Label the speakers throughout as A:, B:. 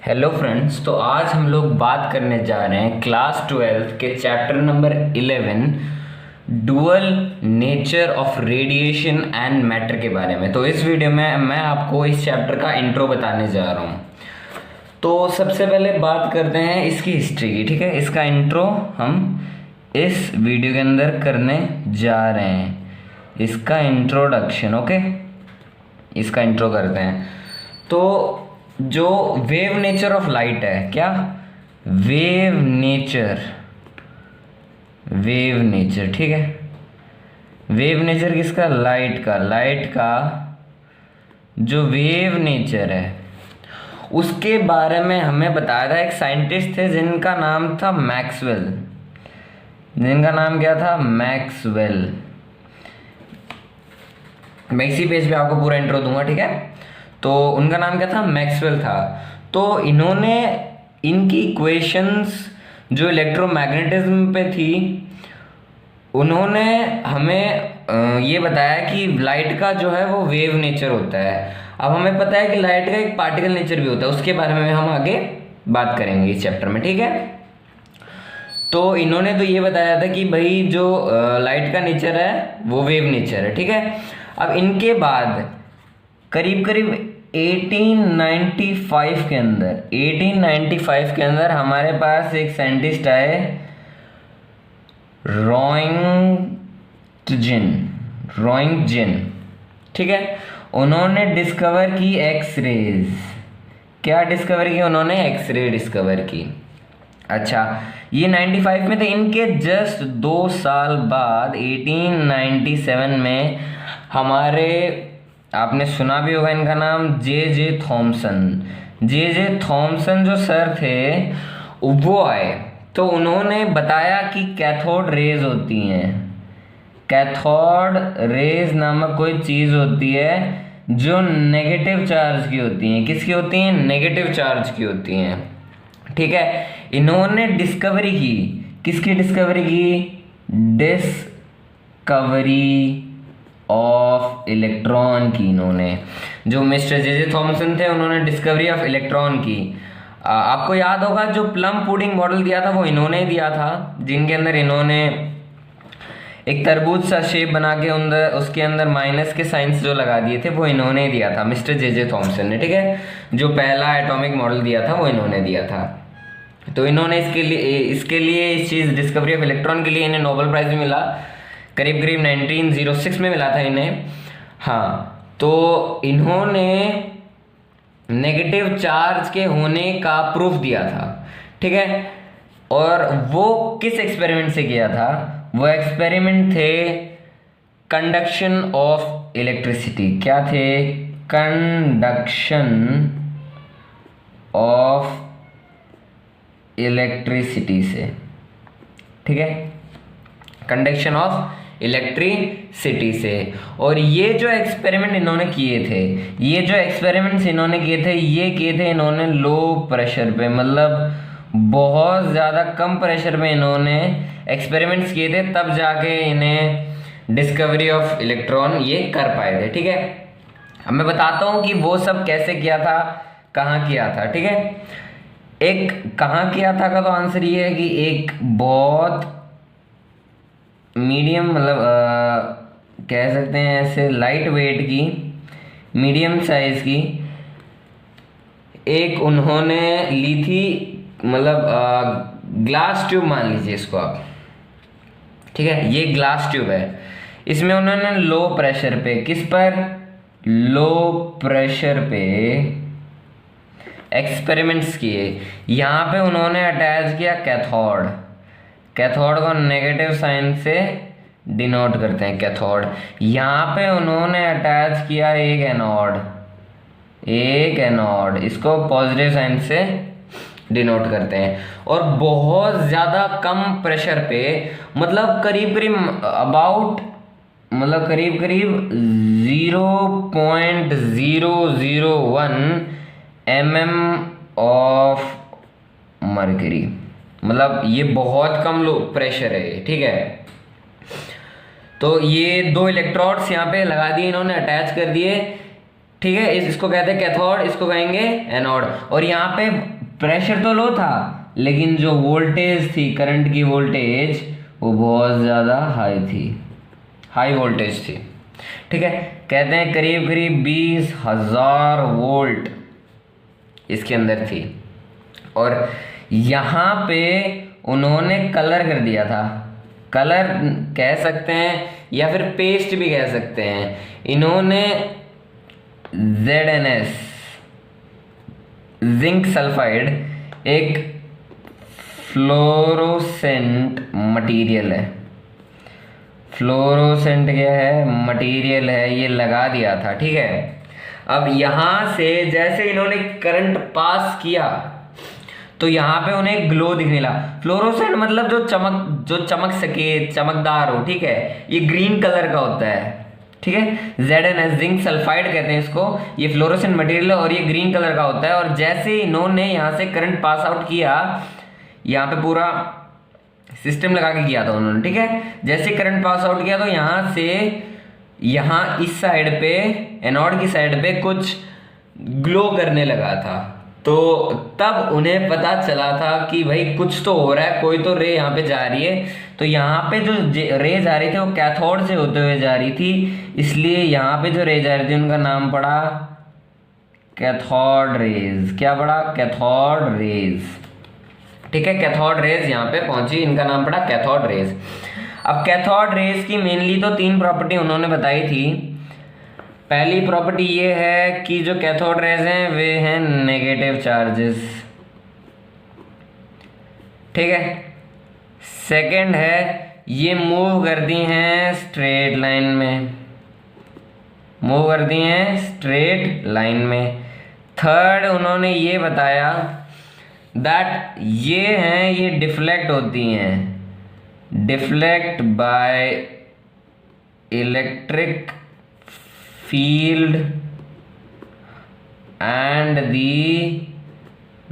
A: Hello friends, तो आज हम लोग बात करने जा रहे हैं क्लास 12 के chapter number 11 dual nature of radiation and matter के बारे में। तो इस वीडियो में मैं आपको इस चैप्टर का इंट्रो बताने जा रहा हूँ। तो सबसे पहले बात करते हैं इसकी हिस्ट्री की। ठीक है, इसका इंट्रो हम इस वीडियो के अंदर करने जा रहे हैं, इसका इंट्रोडक्शन। ओके, इसका इंट्रो करते हैं। तो जो वेव नेचर ऑफ लाइट है, क्या वेव नेचर, वेव नेचर, ठीक है। वेव नेचर किसका? लाइट का। लाइट का जो वेव नेचर है उसके बारे में हमें बताया था। एक साइंटिस्ट थे जिनका नाम था मैक्सवेल। जिनका नाम क्या था? मैक्सवेल। मैं इसी पेज पे आपको पूरा इंट्रो दूंगा, ठीक है। तो उनका नाम क्या था? मैक्सवेल था। तो इन्होंने इनकी इक्वेशंस जो इलेक्ट्रोमैग्नेटिज्म पे थी, उन्होंने हमें ये बताया कि लाइट का जो है वो वेव नेचर होता है। अब हमें पता है कि लाइट का एक पार्टिकल नेचर भी होता है, उसके बारे में हम आगे बात करेंगे इस चैप्टर में, ठीक है। तो इन्होंने तो ये बताया था कि भाई जो लाइट का नेचर है वो वेव नेचर है, ठीक है। अब इनके बाद करीब करीब 1895 के अंदर हमारे पास एक साइंटिस्ट आए, रॉन्टजिन, ठीक है। उन्होंने डिस्कवर की एक्स रेज। क्या डिस्कवर की उन्होंने? एक्स रे डिस्कवर की। अच्छा, ये 95 में थे। इनके जस्ट 2 साल बाद 1897 में हमारे, आपने सुना भी होगा इनका नाम, जे थॉमसन जो सर थे वो आए। तो उन्होंने बताया कि कैथोड रेज होती हैं। कैथोड रेज नामक कोई चीज़ होती है जो नेगेटिव चार्ज की होती हैं। किसकी होती हैं? नेगेटिव चार्ज की होती हैं, ठीक है। इन्होंने डिस्कवरी की। किसकी डिस्कवरी की? डिस्कवरी ऑफ इलेक्ट्रॉन की। इन्होंने, जो मिस्टर जे थॉमसन थे, उन्होंने डिस्कवरी ऑफ इलेक्ट्रॉन की। आपको याद होगा जो प्लम पुडिंग मॉडल दिया था वो इन्होंने दिया था, जिनके अंदर इन्होंने एक तरबूज सा शेप बना के अंदर, उसके अंदर माइनस के साइंस जो लगा दिए थे वो इन्होंने दिया था, मिस्टर जे थॉमसन ने, ठीक है। जो पहला एटॉमिक मॉडल दिया था वो इन्होंने दिया था। तो इन्होंने इसके लिए इस चीज़ डिस्कवरी ऑफ इलेक्ट्रॉन के लिए इन्हें नोबेल प्राइज भी मिला। करीब करीब 1906 में मिला था इन्हें। हाँ, तो इन्होंने नेगेटिव चार्ज के होने का प्रूफ दिया था, ठीक है। और वो किस एक्सपेरिमेंट से किया था? वो एक्सपेरिमेंट थे कंडक्शन ऑफ इलेक्ट्रिसिटी। क्या थे? कंडक्शन ऑफ इलेक्ट्रिसिटी से, ठीक है। कंडक्शन ऑफ इलेक्ट्रिसिटी से। और ये जो एक्सपेरिमेंट इन्होंने किए थे, ये किए थे इन्होंने लो प्रेशर पे, मतलब बहुत ज़्यादा कम प्रेशर पे इन्होंने एक्सपेरिमेंट्स किए थे, तब जाके इन्हें डिस्कवरी ऑफ इलेक्ट्रॉन ये कर पाए थे, ठीक है। अब मैं बताता हूँ कि वो सब कैसे किया था, कहाँ किया था, ठीक है। एक कहाँ किया था का तो आंसर ये है कि एक बहुत मीडियम, मतलब कह सकते हैं ऐसे लाइट वेट की, मीडियम साइज की एक उन्होंने ली थी, मतलब ग्लास ट्यूब मान लीजिए इसको आप, ठीक है। ये ग्लास ट्यूब है। इसमें उन्होंने लो प्रेशर पे, किस पर? लो प्रेशर पे एक्सपेरिमेंट्स किए। यहाँ पे उन्होंने अटैच किया कैथोड। कैथोड को नेगेटिव साइन से डिनोट करते हैं, कैथोड। यहाँ पे उन्होंने अटैच किया एक एनोड, इसको पॉजिटिव साइन से डिनोट करते हैं। और बहुत ज़्यादा कम प्रेशर पे, मतलब करीब करीब 0.001 mm ऑफ मर्करी, मतलब ये बहुत कम लो प्रेशर है, ठीक है। तो ये 2 इलेक्ट्रोड्स यहाँ पे लगा दिए इन्होंने, अटैच कर दिए ठीक है, इसको कहते हैं कैथोड, इसको कहेंगे एनोड। और यहाँ पे प्रेशर तो लो था, लेकिन जो वोल्टेज थी, करंट की वोल्टेज, वो बहुत ज़्यादा हाई थी, हाई वोल्टेज थी। ठीक है, कहते हैं करीब करीब 20,000 वोल्ट इसके अंदर थी। और यहाँ पे उन्होंने कलर कर दिया था, कलर कह सकते हैं या फिर पेस्ट भी कह सकते हैं। इन्होंने ZnS, जिंक सल्फाइड, एक फ्लोरोसेंट मटेरियल है, फ्लोरोसेंट क्या है, मटेरियल है, ये लगा दिया था। ठीक है, अब यहाँ से जैसे इन्होंने करंट पास किया तो यहाँ पे उन्हें ग्लो दिखने लगा। फ्लोरोसेंट मतलब जो चमक सके, चमकदार हो। ठीक है, ये ग्रीन कलर का होता है। ठीक है, ZnS, जिंक सल्फाइड कहते हैं इसको, ये फ्लोरोसेंट मटेरियल है और ये ग्रीन कलर का होता है। और जैसे इन्होंने यहाँ से करंट पास आउट किया, यहाँ पे पूरा सिस्टम लगा के किया था उन्होंने। ठीक है, जैसे करंट पास आउट किया तो यहाँ से यहाँ इस साइड पे, एनोड की साइड पे कुछ ग्लो करने लगा था। तो तब उन्हें पता चला था कि भाई कुछ तो हो रहा है, कोई तो रे यहाँ पे जा रही है। तो यहाँ पे जो रे जा रही थी वो कैथोड से होते हुए जा रही थी, इसलिए यहाँ पे जो रे जा रही थी उनका नाम पड़ा कैथोड रेज। क्या पड़ा? Cathode rays. ठीक है, कैथोड रेज यहाँ पे पहुंची, इनका नाम पड़ा कैथोड रेज। अब कैथोड रेज की मेनली तो 3 प्रॉपर्टी उन्होंने बताई थी। पहली प्रॉपर्टी ये है कि जो कैथोड रेज हैं वे हैं नेगेटिव चार्जेस। ठीक है, सेकंड है ये मूव करती हैं स्ट्रेट लाइन में, मूव करती हैं स्ट्रेट लाइन में। थर्ड उन्होंने ये बताया दैट ये हैं, ये डिफ्लेक्ट होती हैं, deflect by electric field and the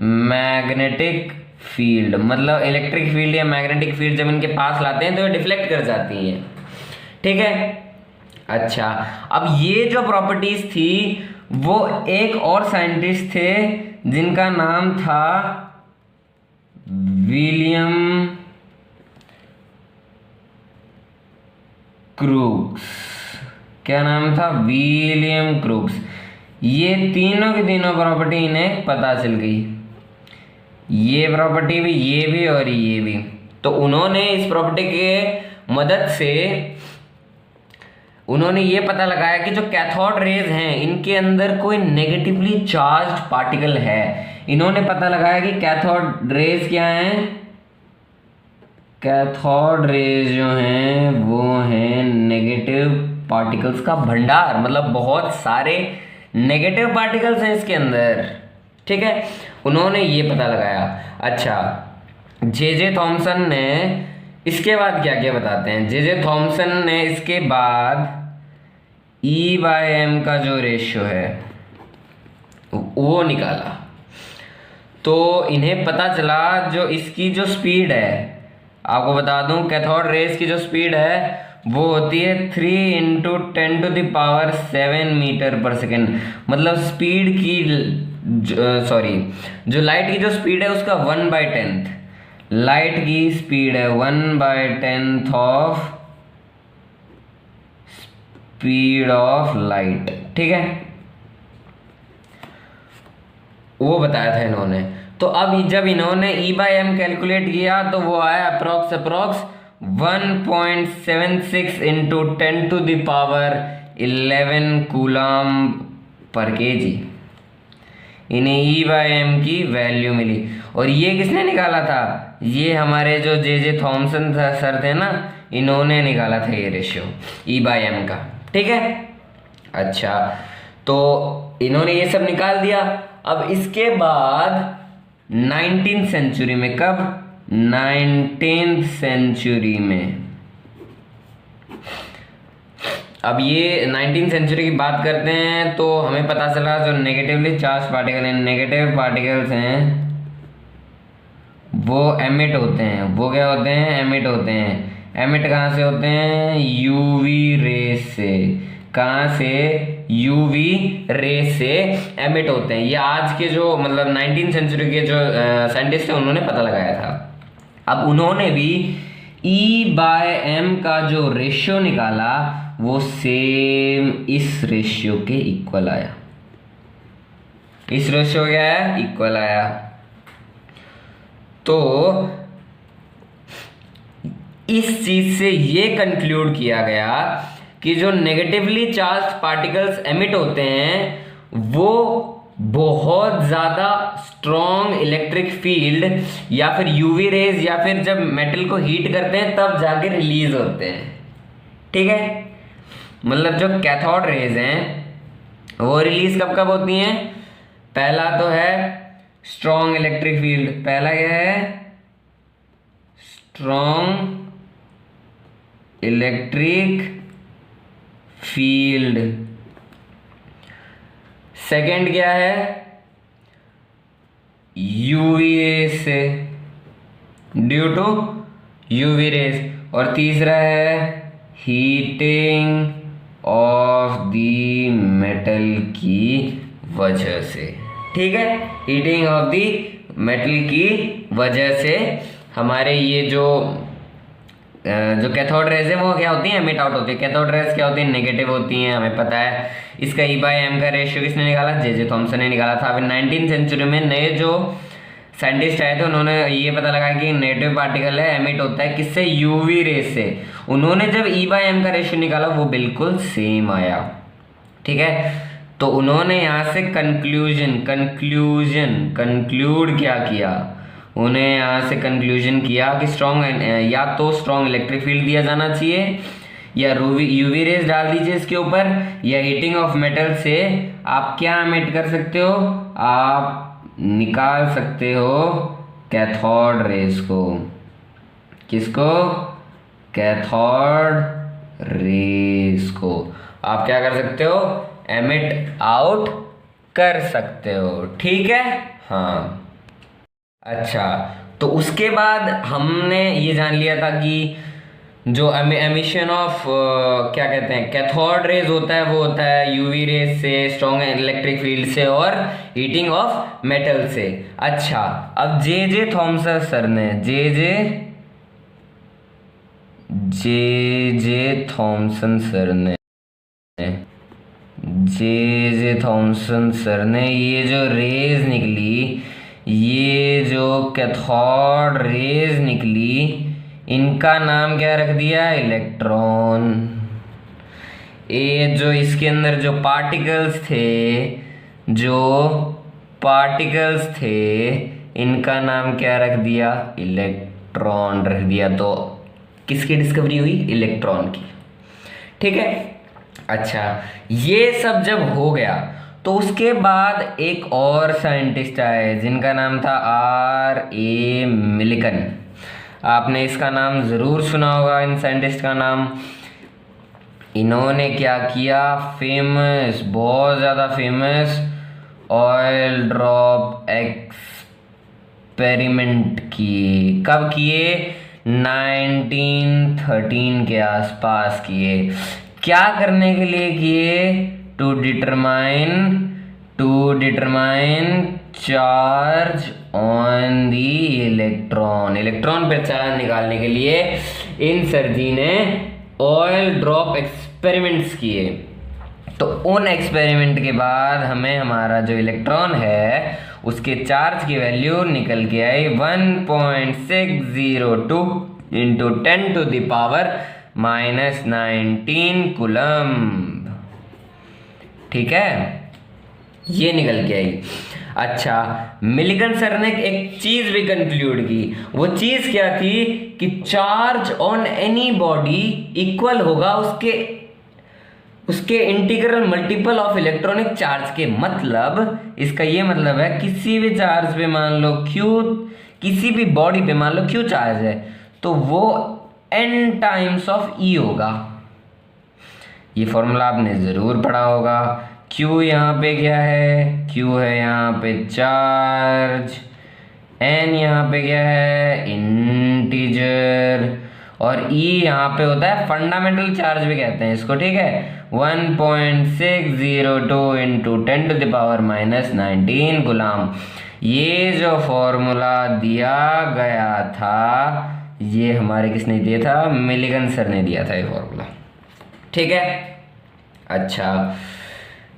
A: magnetic field. मतलब इलेक्ट्रिक फील्ड या मैग्नेटिक फील्ड जब इनके पास लाते हैं तो ये डिफ्लेक्ट कर जाती हैं। ठीक है, अच्छा, अब ये जो प्रॉपर्टीज थी वो एक और साइंटिस्ट थे जिनका नाम था विलियम क्रूक्स। क्या नाम था? William crooks. ये तीनों की तीनों प्रॉपर्टी इन्हें पता चल गई, ये प्रॉपर्टी भी, ये भी और ये भी। तो उन्होंने इस प्रॉपर्टी के मदद से उन्होंने ये पता लगाया कि जो कैथोड रेज हैं इनके अंदर कोई नेगेटिवली चार्ज्ड पार्टिकल है। इन्होंने पता लगाया कि कैथोड रेज क्या हैं, कैथोड रेज जो हैं वो हैं नेगेटिव पार्टिकल्स का भंडार। मतलब बहुत सारे नेगेटिव पार्टिकल्स हैं इसके अंदर। ठीक है, उन्होंने ये पता लगाया। अच्छा, जे थॉमसन ने इसके बाद क्या क्या बताते हैं। जे थॉमसन ने इसके बाद E/m का जो रेशियो है वो निकाला। तो इन्हें पता चला जो इसकी जो स्पीड है, आपको बता दूं कैथोड रेज की जो स्पीड है वो होती है 3 × 10⁻⁷ मीटर पर सेकेंड। मतलब स्पीड की जो लाइट की जो स्पीड है उसका 1/10। लाइट की स्पीड है 1/10 ऑफ स्पीड ऑफ लाइट। ठीक है, वो बताया था इन्होंने। तो अब जब इन्होंने E/m कैलकुलेट किया तो वो आया अप्रोक्स 1.76 × 10⁻11 कूलम पर केजी। इन्हें E/m की वैल्यू मिली। और ये किसने निकाला था? ये हमारे जो जे थॉमसन सर थे ना, इन्होंने निकाला था ये रेशियो E/m का। ठीक है, अच्छा, तो इन्होंने ये सब निकाल दिया। अब इसके बाद 19th सेंचुरी में, कब? 19th सेंचुरी में। अब ये 19th सेंचुरी की बात करते हैं तो हमें पता चला जो नेगेटिवली चार्ज पार्टिकल हैं, नेगेटिव पार्टिकल्स हैं वो एमिट होते हैं। वो क्या होते हैं? एमिट होते हैं। एमिट कहाँ से होते हैं? यूवी रेस से। कहाँ से, यूवी रे से एमिट होते हैं। ये आज के जो मतलब 19th सेंचुरी के जो साइंटिस्ट हैं उन्होंने पता लगाया था। अब उन्होंने भी E/m का जो रेशियो निकाला वो सेम इस रेशियो के इक्वल आया। इस रेशियो क्या है, इक्वल आया। तो इस चीज से ये कंक्लूड किया गया कि जो नेगेटिवली चार्ज पार्टिकल्स एमिट होते हैं वो बहुत ज़्यादा स्ट्रॉन्ग इलेक्ट्रिक फील्ड या फिर यूवी रेज या फिर जब मेटल को हीट करते हैं तब जाके रिलीज होते हैं। ठीक है, मतलब जो कैथोड रेज हैं वो रिलीज कब कब होती हैं। पहला तो है स्ट्रॉन्ग इलेक्ट्रिक फील्ड, पहला क्या है, स्ट्रॉन्ग इलेक्ट्रिक फील्ड। सेकंड क्या है, यूवी रेज से, ड्यू टू यूवी रेज। और तीसरा है हीटिंग ऑफ द मेटल की वजह से। ठीक है, हीटिंग ऑफ द मेटल की वजह से हमारे ये जो कैथोड रेज है वो क्या होती हैं, एमिट आउट होती है। कैथोड रेज क्या होती है, नेगेटिव होती हैं, हमें पता है। इसका E/m का रेशियो किसने निकाला, जे थॉमसन ने निकाला था। अभी 19th सेंचुरी में नए जो साइंटिस्ट आए थे उन्होंने ये पता लगा कि नेगेटिव पार्टिकल है, एमिट होता है किससे, यूवी रेज से। उन्होंने जब E/m का रेशियो निकाला वो बिल्कुल सेम आया। ठीक है, तो उन्होंने यहाँ से कंक्लूड क्या किया, उन्हें यहाँ से कंक्लूजन किया कि स्ट्रॉन्ग या तो स्ट्रॉन्ग इलेक्ट्रिक फील्ड दिया जाना चाहिए या यूवी रेज डाल दीजिए इसके ऊपर, या हीटिंग ऑफ मेटल से आप क्या एमिट कर सकते हो, आप निकाल सकते हो कैथोड रेज को। किसको, कैथोड रेज को आप क्या कर सकते हो, एमिट आउट कर सकते हो। ठीक है, हाँ। अच्छा, तो उसके बाद हमने ये जान लिया था कि जो एमिशन ऑफ क्या कहते हैं कैथोड रेज होता है वो होता है यूवी रेज से, स्ट्रॉन्ग इलेक्ट्रिक फील्ड से और हीटिंग ऑफ मेटल से। अच्छा, अब जे थॉमसन सर ने जे थॉमसन सर ने ये जो रेज निकली, ये जो कैथोड रेज निकली, इनका नाम क्या रख दिया, इलेक्ट्रॉन। ये जो इसके अंदर जो पार्टिकल्स थे इनका नाम क्या रख दिया, इलेक्ट्रॉन रख दिया। तो किसकी डिस्कवरी हुई, इलेक्ट्रॉन की। ठीक है, अच्छा, ये सब जब हो गया तो उसके बाद एक और साइंटिस्ट आए जिनका नाम था R.A. मिलिकन। आपने इसका नाम ज़रूर सुना होगा, इन साइंटिस्ट का नाम। इन्होंने क्या किया, फेमस, बहुत ज़्यादा फेमस ऑयल ड्रॉप एक्सपेरिमेंट किए। कब किए, 1913 के आसपास किए। क्या करने के लिए किए, to determine charge on the electron पे चार्ज निकालने के लिए इन सर जी ने ऑयल ड्रॉप एक्सपेरिमेंट्स किए। तो उन एक्सपेरिमेंट के बाद हमें हमारा जो इलेक्ट्रॉन है उसके चार्ज की वैल्यू निकल के आई 1.602 इंटू 10⁻⁻⁹ कूलम्ब। ठीक है, ये निकल के आई। अच्छा, मिलिकन सर ने एक चीज भी कंक्लूड की। वो चीज क्या थी कि charge on any body equal होगा उसके integral multiple of electronic charge के। मतलब इसका ये मतलब है किसी भी चार्ज पे मान लो Q, किसी भी बॉडी पे मान लो Q चार्ज है तो वो n टाइम्स ऑफ E होगा। ये फॉर्मूला आपने जरूर पढ़ा होगा। Q यहाँ पे क्या है, Q है यहाँ पे चार्ज, n यहाँ पे क्या है, इंटीजर, और ई यहाँ पे होता है फंडामेंटल चार्ज भी कहते हैं इसको, ठीक है। 1.602 इंटू 10⁻⁻19 गुलाम। ये जो फॉर्मूला दिया गया था ये हमारे किसने दिया था, मिलिगन सर ने दिया था ये फॉर्मूला, ठीक है। अच्छा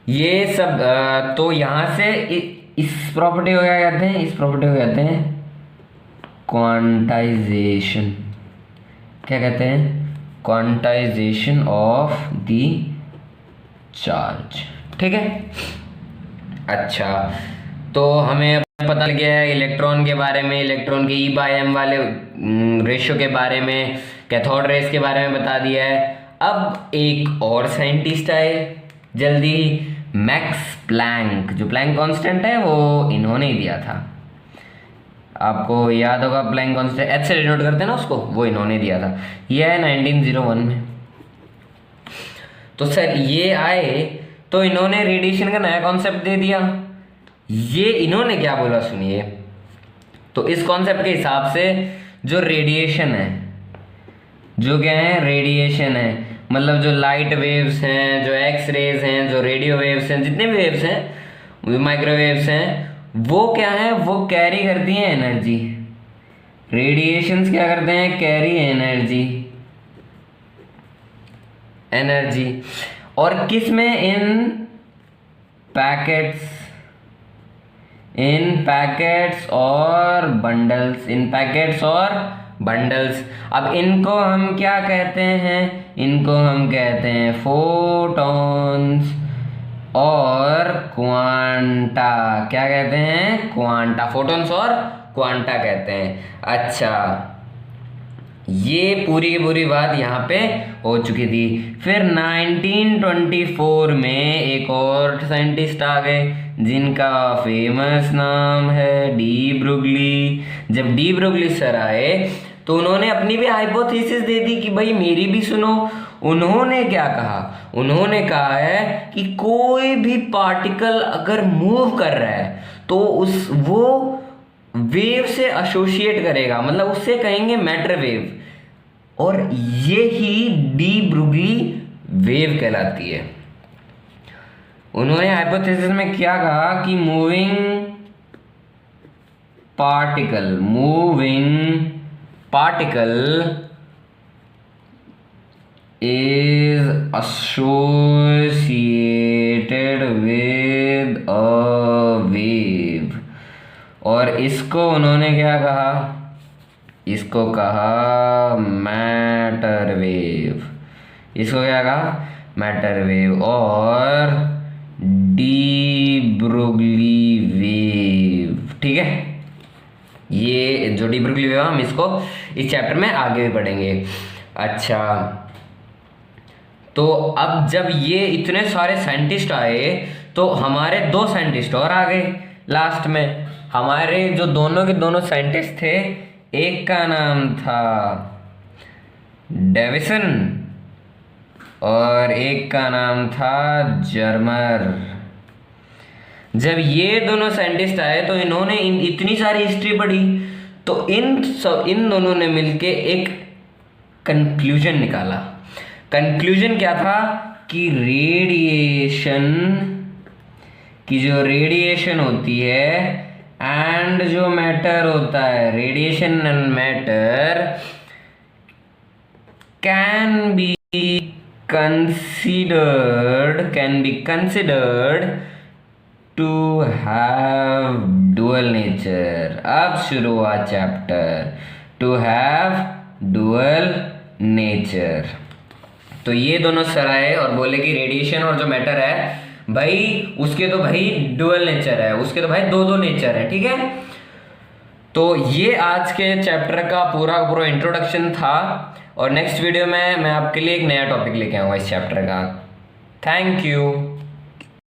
A: ये सब तो यहाँ से इस प्रॉपर्टी को क्या कहते हैं, इस प्रॉपर्टी को कहते हैं क्वांटाइजेशन। क्या कहते हैं, क्वांटाइजेशन ऑफ द चार्ज, ठीक है। अच्छा तो हमें पता लग गया है इलेक्ट्रॉन के बारे में, इलेक्ट्रॉन के E/m वाले रेशियो के बारे में, कैथोड रेस के बारे में बता दिया है। अब एक और साइंटिस्ट आए जल्दी ही, मैक्स प्लैंक। जो प्लैंक कांस्टेंट है वो इन्होंने ही दिया था, आपको याद होगा प्लैंक कांस्टेंट एच से डिनोट करते हैं ना उसको, वो इन्होंने दिया था। ये है 1901 में। तो सर ये आए तो इन्होंने रेडिएशन का नया कॉन्सेप्ट दे दिया। ये इन्होंने क्या बोला सुनिए, तो इस कॉन्सेप्ट के हिसाब से जो रेडिएशन है, जो क्या है रेडिएशन है, मतलब जो लाइट वेव्स हैं, जो एक्स रेज हैं, जो रेडियो वेव्स हैं, जितने भी वेव्स हैं, माइक्रोवेव्स हैं, वो क्या है, वो कैरी करती हैं एनर्जी। रेडिएशंस क्या करते हैं, कैरी एनर्जी। और किस में, इन पैकेट्स और बंडल्स। अब इनको हम क्या कहते हैं, इनको हम कहते हैं फोटॉन्स और क्वांटा। क्या कहते हैं, क्वांटा। फोटॉन्स और क्वांटा कहते हैं। अच्छा ये पूरी की पूरी बात यहाँ पे हो चुकी थी। फिर 1924 में एक और साइंटिस्ट आ गए जिनका फेमस नाम है डी ब्रुगली। जब डी ब्रुगली सर आए तो उन्होंने अपनी भी हाइपोथेसिस दे दी कि भाई मेरी भी सुनो। उन्होंने क्या कहा, उन्होंने कहा है कि कोई भी पार्टिकल अगर मूव कर रहा है तो वो वेव से एसोसिएट करेगा, मतलब उससे कहेंगे मैटर वेव, और ये ही डी ब्रुगली वेव कहलाती है। उन्होंने हाइपोथेसिस में क्या कहा कि moving particle is associated with a wave। और इसको उन्होंने क्या कहा, इसको कहा मैटर वेव। इसको क्या कहा, मैटर वेव और डी ब्रुगली वेव, ठीक है। ये जो डी ब्रुगली वेव हम इसको इस चैप्टर में आगे भी पढ़ेंगे। अच्छा तो अब जब ये इतने सारे साइंटिस्ट आए तो हमारे दो साइंटिस्ट और आ गए लास्ट में। हमारे जो दोनों के दोनों साइंटिस्ट थे, एक का नाम था डेविसन और एक का नाम था जर्मर। जब ये दोनों साइंटिस्ट आए तो इन्होंने इतनी सारी हिस्ट्री पढ़ी, तो इन दोनों ने मिलके एक कंक्लूजन निकाला। कंक्लूजन क्या था कि रेडिएशन होती है एंड जो मैटर होता है, radiation and matter can be considered to have dual nature. अब शुरू हुआ chapter, to have dual nature. तो ये दोनों सर आए और बोले कि रेडिएशन और जो मैटर है भाई उसके तो भाई डुअल नेचर है, उसके तो भाई दो नेचर है, ठीक है। तो ये आज के चैप्टर का पूरा इंट्रोडक्शन था और नेक्स्ट वीडियो में मैं आपके लिए एक नया टॉपिक लेके आऊँगा इस चैप्टर का। Thank you.